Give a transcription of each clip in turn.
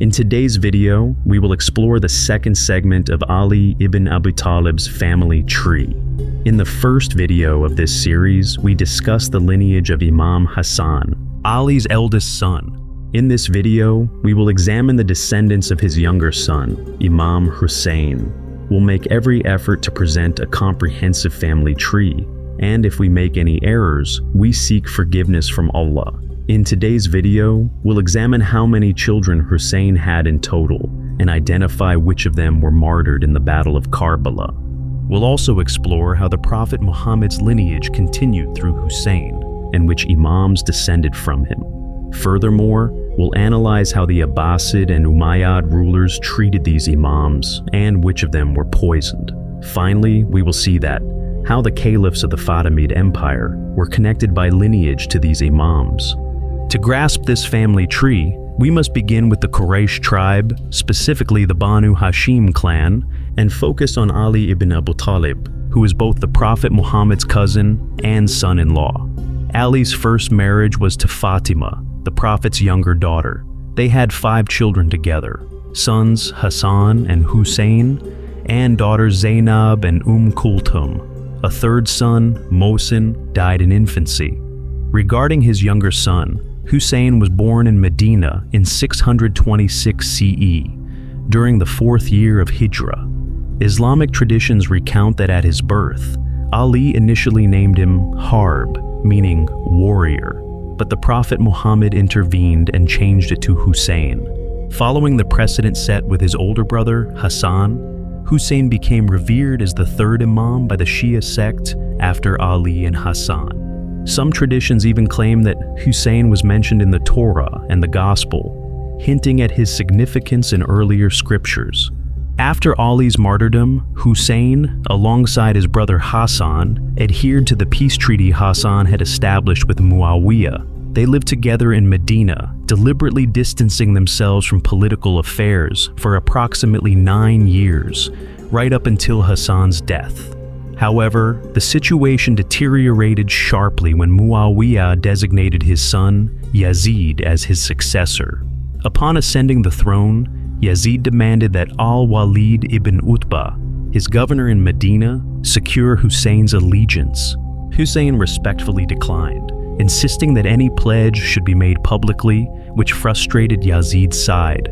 In today's video, we will explore the second segment of Ali ibn Abi Talib's family tree. In the first video of this series, we discussed the lineage of Imam Hassan, Ali's eldest son. In this video, we will examine the descendants of his younger son, Imam Husayn. We'll make every effort to present a comprehensive family tree, and if we make any errors, we seek forgiveness from Allah. In today's video, we'll examine how many children Husayn had in total and identify which of them were martyred in the Battle of Karbala. We'll also explore how the Prophet Muhammad's lineage continued through Husayn and which Imams descended from him. Furthermore, we'll analyze how the Abbasid and Umayyad rulers treated these Imams and which of them were poisoned. Finally, we will see how the caliphs of the Fatimid Empire were connected by lineage to these Imams. To grasp this family tree, we must begin with the Quraysh tribe, specifically the Banu Hashim clan, and focus on Ali ibn Abi Talib, who is both the Prophet Muhammad's cousin and son-in-law. Ali's first marriage was to Fatima, the Prophet's younger daughter. They had 5 children together, sons Hassan and Husayn, and daughters Zainab and Kulthum. A third son, Mohsin, died in infancy. Regarding his younger son, Husayn was born in Medina in 626 CE, during the 4th year of Hijrah. Islamic traditions recount that at his birth, Ali initially named him Harb, meaning warrior, but the Prophet Muhammad intervened and changed it to Husayn. Following the precedent set with his older brother, Hassan, Husayn became revered as the 3rd Imam by the Shia sect after Ali and Hassan. Some traditions even claim that Husayn was mentioned in the Torah and the Gospel, hinting at his significance in earlier scriptures. After Ali's martyrdom, Husayn, alongside his brother Hassan, adhered to the peace treaty Hassan had established with Muawiyah. They lived together in Medina, deliberately distancing themselves from political affairs for approximately 9 years, right up until Hassan's death. However, the situation deteriorated sharply when Muawiyah designated his son, Yazid, as his successor. Upon ascending the throne, Yazid demanded that al-Walid ibn Utbah, his governor in Medina, secure Husayn's allegiance. Husayn respectfully declined, insisting that any pledge should be made publicly, which frustrated Yazid's side.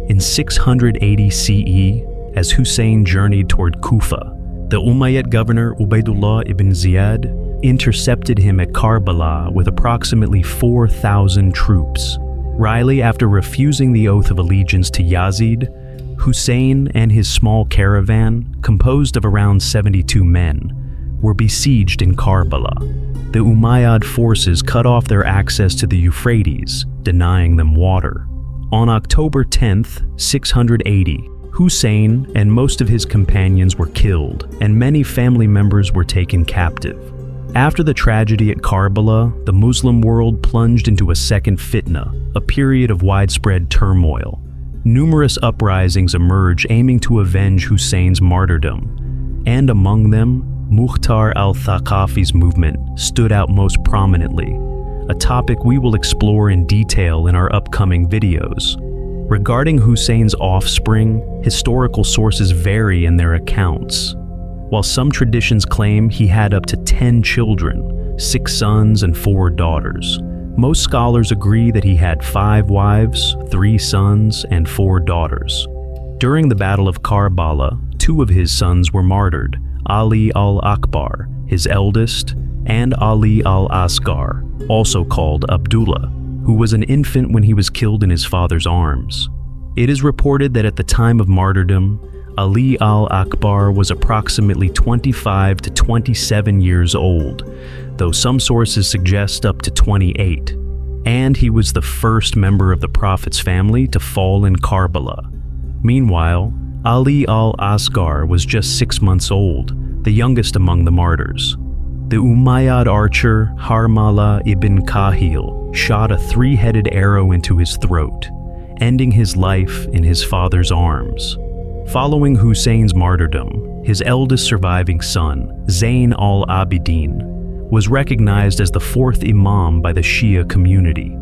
In 680 CE, as Husayn journeyed toward Kufa, the Umayyad governor Ubaydullah ibn Ziyad intercepted him at Karbala with approximately 4,000 troops. Wryly, after refusing the oath of allegiance to Yazid, Husayn and his small caravan, composed of around 72 men, were besieged in Karbala. The Umayyad forces cut off their access to the Euphrates, denying them water. On October 10th, 680, Husayn and most of his companions were killed, and many family members were taken captive. After the tragedy at Karbala, the Muslim world plunged into a second fitna, a period of widespread turmoil. Numerous uprisings emerged aiming to avenge Husayn's martyrdom, and among them, Mukhtar al-Thaqafi's movement stood out most prominently, a topic we will explore in detail in our upcoming videos. Regarding Husayn's offspring, historical sources vary in their accounts. While some traditions claim he had up to 10 children, 6 sons and 4 daughters, most scholars agree that he had 5 wives, 3 sons, and 4 daughters. During the Battle of Karbala, 2 of his sons were martyred, Ali al-Akbar, his eldest, and Ali al-Asghar, also called Abdullah, who was an infant when he was killed in his father's arms. It is reported that at the time of martyrdom, Ali al-Akbar was approximately 25 to 27 years old, though some sources suggest up to 28, and he was the first member of the Prophet's family to fall in Karbala. Meanwhile, Ali al-Asghar was just 6 months old, the youngest among the martyrs. The Umayyad archer Harmala ibn Kahil shot a 3-headed arrow into his throat, ending his life in his father's arms. Following Husayn's martyrdom, his eldest surviving son, Zain al-Abidin, was recognized as the 4th Imam by the Shia community.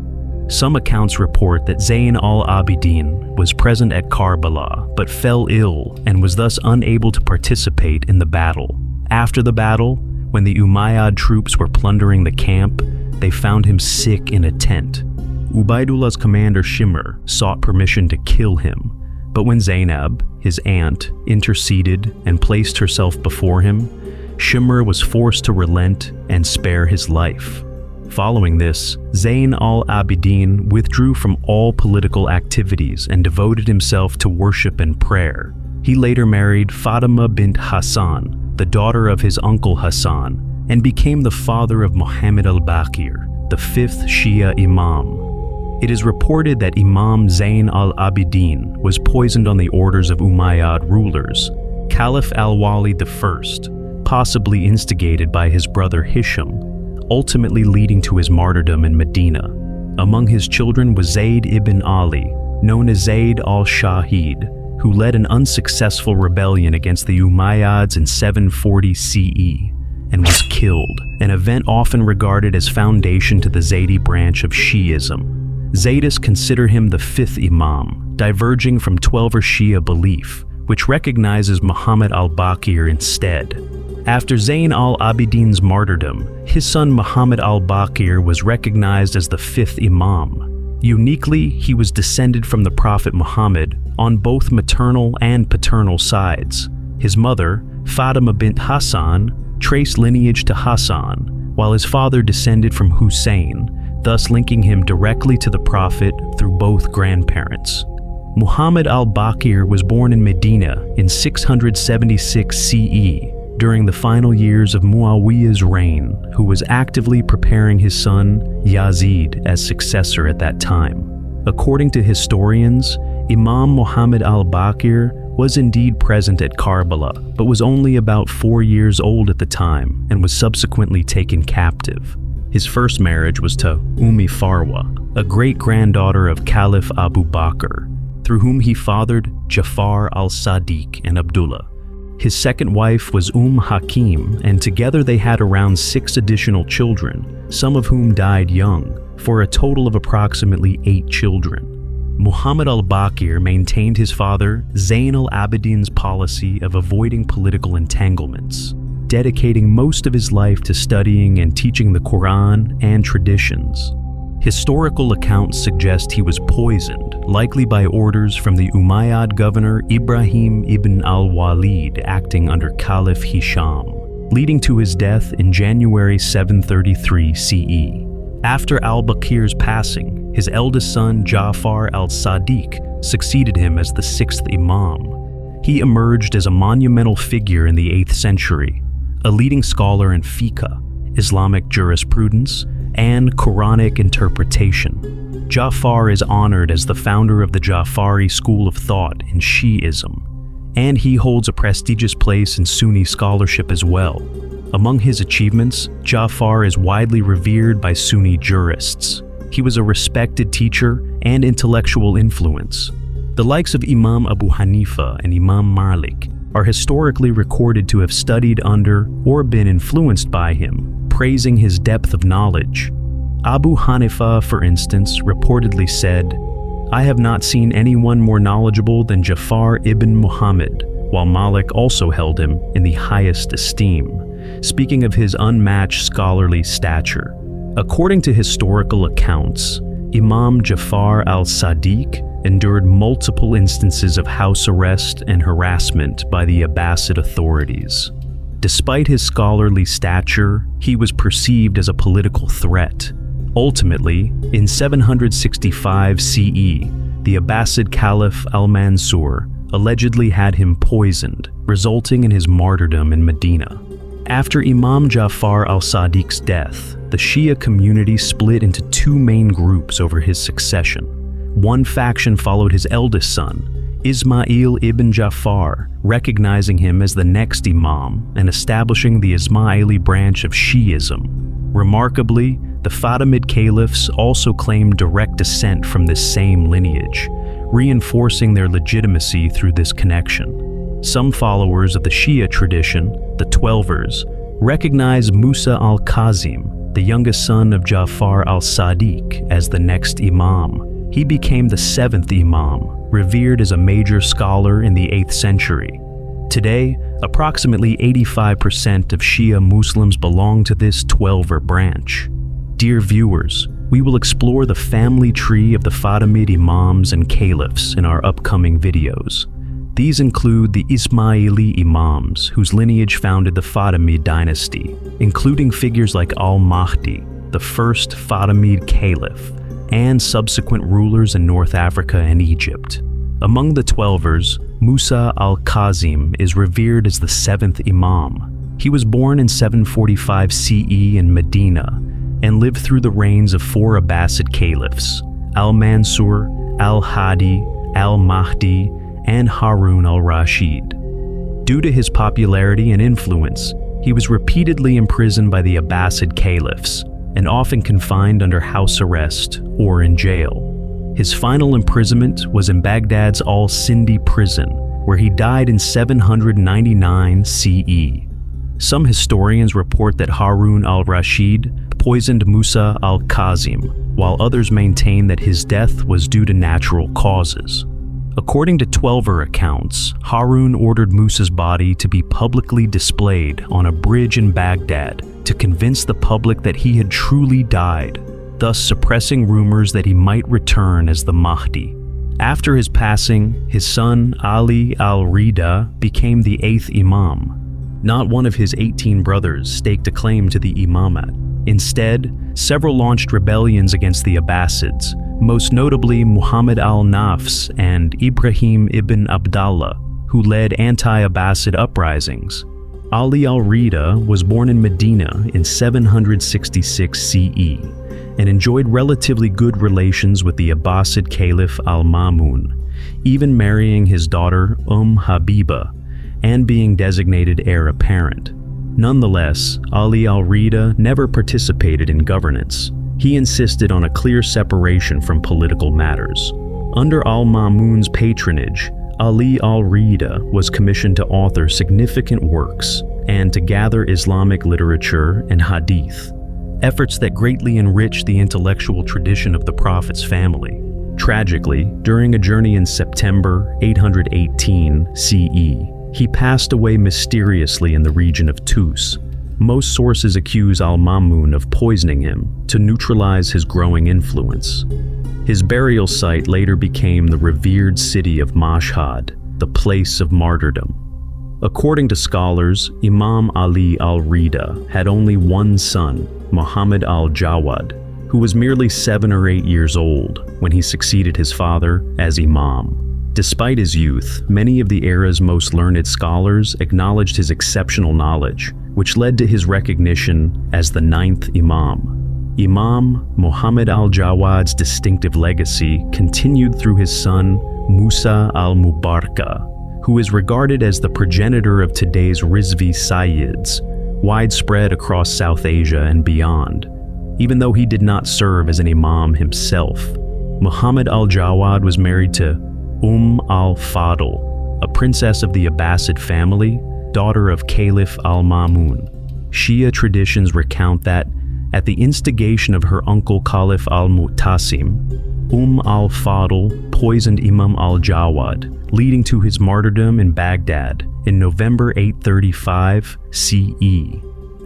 Some accounts report that Zain al-Abidin was present at Karbala but fell ill and was thus unable to participate in the battle. After the battle, when the Umayyad troops were plundering the camp, they found him sick in a tent. Ubaidullah's commander Shimr sought permission to kill him, but when Zainab, his aunt, interceded and placed herself before him, Shimr was forced to relent and spare his life. Following this, Zain al-Abidin withdrew from all political activities and devoted himself to worship and prayer. He later married Fatima bint Hassan, the daughter of his uncle Hassan, and became the father of Muhammad al-Baqir, the fifth Shia Imam. It is reported that Imam Zain al-Abidin was poisoned on the orders of Umayyad rulers. Caliph al-Walid I, possibly instigated by his brother Hisham, ultimately leading to his martyrdom in Medina. Among his children was Zayd ibn Ali, known as Zayd al-Shahid, who led an unsuccessful rebellion against the Umayyads in 740 CE and was killed, an event often regarded as foundation to the Zaydi branch of Shi'ism. Zaydists consider him the fifth Imam, diverging from Twelver Shia belief, which recognizes Muhammad al-Baqir instead. After Zain al-Abidin's martyrdom, his son Muhammad al-Baqir was recognized as the fifth Imam. Uniquely, he was descended from the Prophet Muhammad on both maternal and paternal sides. His mother, Fatima bint Hassan, traced lineage to Hassan, while his father descended from Husayn, thus linking him directly to the Prophet through both grandparents. Muhammad al-Baqir was born in Medina in 676 CE, during the final years of Muawiyah's reign, who was actively preparing his son Yazid as successor at that time. According to historians, Imam Muhammad al-Baqir was indeed present at Karbala, but was only about 4 years old at the time and was subsequently taken captive. His first marriage was to Farwa, a great-granddaughter of Caliph Abu Bakr, through whom he fathered Jafar al-Sadiq and Abdullah. His second wife was Hakim, and together they had around 6 additional children, some of whom died young, for a total of approximately 8 children. Muhammad al-Baqir maintained his father Zain al-Abidin's policy of avoiding political entanglements, dedicating most of his life to studying and teaching the Quran and traditions. Historical accounts suggest he was poisoned, likely by orders from the Umayyad governor Ibrahim ibn al-Walid acting under Caliph Hisham, leading to his death in January 733 CE. After al-Baqir's passing, his eldest son Jafar al-Sadiq succeeded him as the 6th Imam. He emerged as a monumental figure in the 8th century, a leading scholar in fiqh, Islamic jurisprudence, and Quranic interpretation. Jafar is honored as the founder of the Jafari school of thought in Shi'ism, and he holds a prestigious place in Sunni scholarship as well. Among his achievements, Jafar is widely revered by Sunni jurists. He was a respected teacher and intellectual influence. The likes of Imam Abu Hanifa and Imam Malik are historically recorded to have studied under or been influenced by him, praising his depth of knowledge. Abu Hanifa, for instance, reportedly said, "I have not seen anyone more knowledgeable than Jafar ibn Muhammad," while Malik also held him in the highest esteem, speaking of his unmatched scholarly stature. According to historical accounts, Imam Jafar al-Sadiq endured multiple instances of house arrest and harassment by the Abbasid authorities. Despite his scholarly stature, he was perceived as a political threat. Ultimately, in 765 CE, the Abbasid Caliph al-Mansur allegedly had him poisoned, resulting in his martyrdom in Medina. After Imam Jafar al-Sadiq's death, the Shia community split into 2 main groups over his succession. One faction followed his eldest son, Ismail ibn Jafar, recognizing him as the next Imam and establishing the Ismaili branch of Shi'ism. Remarkably, the Fatimid caliphs also claimed direct descent from this same lineage, reinforcing their legitimacy through this connection. Some followers of the Shia tradition, the Twelvers, recognize Musa al-Kazim, the youngest son of Jafar al-Sadiq, as the next Imam. He became the 7th Imam, revered as a major scholar in the 8th century. Today, approximately 85% of Shia Muslims belong to this 12er branch. Dear viewers, we will explore the family tree of the Fatimid Imams and Caliphs in our upcoming videos. These include the Ismaili Imams, whose lineage founded the Fatimid dynasty, including figures like al-Mahdi, the first Fatimid Caliph, and subsequent rulers in North Africa and Egypt. Among the 12ers, Musa al-Kazim is revered as the 7th Imam. He was born in 745 CE in Medina and lived through the reigns of 4 Abbasid caliphs, al-Mansur, al-Hadi, al-Mahdi, and Harun al-Rashid. Due to his popularity and influence, he was repeatedly imprisoned by the Abbasid caliphs and often confined under house arrest or in jail. His final imprisonment was in Baghdad's al-Sindi prison, where he died in 799 CE. Some historians report that Harun al-Rashid poisoned Musa al-Kazim, while others maintain that his death was due to natural causes. According to 12er accounts, Harun ordered Musa's body to be publicly displayed on a bridge in Baghdad to convince the public that he had truly died, thus suppressing rumors that he might return as the Mahdi. After his passing, his son Ali al-Rida became the 8th Imam. Not one of his 18 brothers staked a claim to the imamate. Instead, several launched rebellions against the Abbasids, most notably Muhammad al-Nafs and Ibrahim ibn Abdallah, who led anti-Abbasid uprisings. Ali al-Rida was born in Medina in 766 CE and enjoyed relatively good relations with the Abbasid Caliph al-Ma'mun, even marrying his daughter Habiba and being designated heir apparent. Nonetheless, Ali al-Rida never participated in governance. He insisted on a clear separation from political matters. Under al-Ma'mun's patronage, Ali al-Rida was commissioned to author significant works and to gather Islamic literature and hadith, efforts that greatly enriched the intellectual tradition of the Prophet's family. Tragically, during a journey in September 818 CE, he passed away mysteriously in the region of Tus. Most sources accuse al-Ma'mun of poisoning him to neutralize his growing influence. His burial site later became the revered city of Mashhad, the place of martyrdom. According to scholars, Imam Ali al-Rida had only one son, Muhammad al-Jawad, who was merely 7 or 8 years old when he succeeded his father as Imam. Despite his youth, many of the era's most learned scholars acknowledged his exceptional knowledge, which led to his recognition as the 9th Imam. Imam Muhammad al-Jawad's distinctive legacy continued through his son Musa al-Mubarka, who is regarded as the progenitor of today's Rizvi Sayyids, widespread across South Asia and beyond. Even though he did not serve as an imam himself, Muhammad al-Jawad was married to al-Fadl, a princess of the Abbasid family, daughter of Caliph al-Ma'mun. Shia traditions recount that, at the instigation of her uncle Caliph al-Mu'tasim, al-Fadl poisoned Imam al-Jawad, leading to his martyrdom in Baghdad in November 835 CE.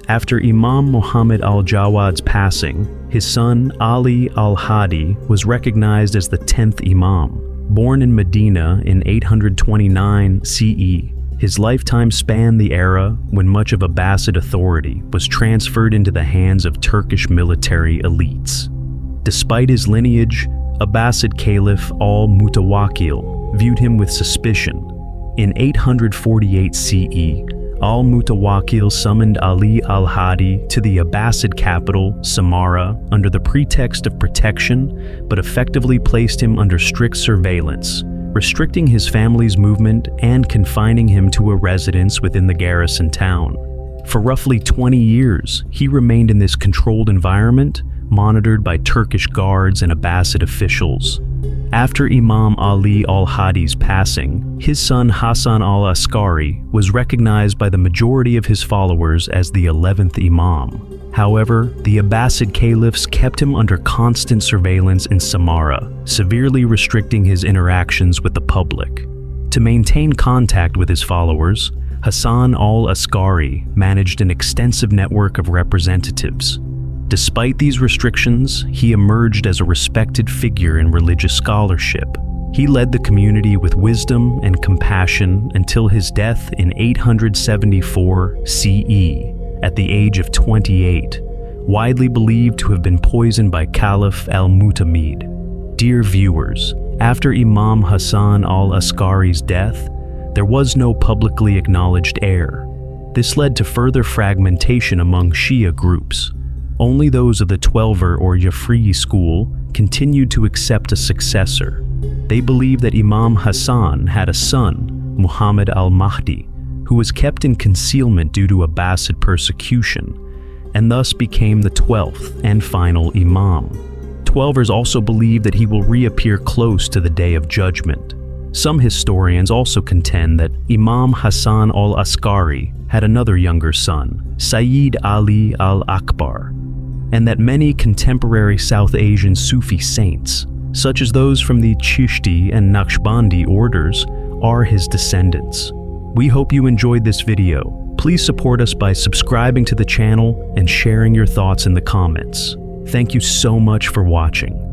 After Imam Muhammad al-Jawad's passing, his son Ali al-Hadi was recognized as the 10th Imam. Born in Medina in 829 CE, his lifetime spanned the era when much of Abbasid authority was transferred into the hands of Turkish military elites. Despite his lineage, Abbasid Caliph al-Mutawakkil viewed him with suspicion. In 848 CE, al-Mutawakkil summoned Ali al-Hadi to the Abbasid capital, Samarra, under the pretext of protection, but effectively placed him under strict surveillance, restricting his family's movement and confining him to a residence within the garrison town. For roughly 20 years, he remained in this controlled environment, monitored by Turkish guards and Abbasid officials. After Imam Ali al-Hadi's passing, his son Hassan al-Askari was recognized by the majority of his followers as the 11th Imam. However, the Abbasid caliphs kept him under constant surveillance in Samarra, severely restricting his interactions with the public. To maintain contact with his followers, Hassan al-Askari managed an extensive network of representatives. Despite these restrictions, he emerged as a respected figure in religious scholarship. He led the community with wisdom and compassion until his death in 874 CE, at the age of 28, widely believed to have been poisoned by Caliph al-Mu'tamid. Dear viewers, after Imam Hassan al-Askari's death, there was no publicly acknowledged heir. This led to further fragmentation among Shia groups. Only those of the Twelver or Jafri school continued to accept a successor. They believed that Imam Hassan had a son, Muhammad al-Mahdi, who was kept in concealment due to Abbasid persecution, and thus became the 12th and final Imam. Twelvers also believe that he will reappear close to the Day of Judgment. Some historians also contend that Imam Hassan al-Askari had another younger son, Sayyid Ali al-Akbar, and that many contemporary South Asian Sufi saints, such as those from the Chishti and Naqshbandi orders, are his descendants. We hope you enjoyed this video. Please support us by subscribing to the channel and sharing your thoughts in the comments. Thank you so much for watching.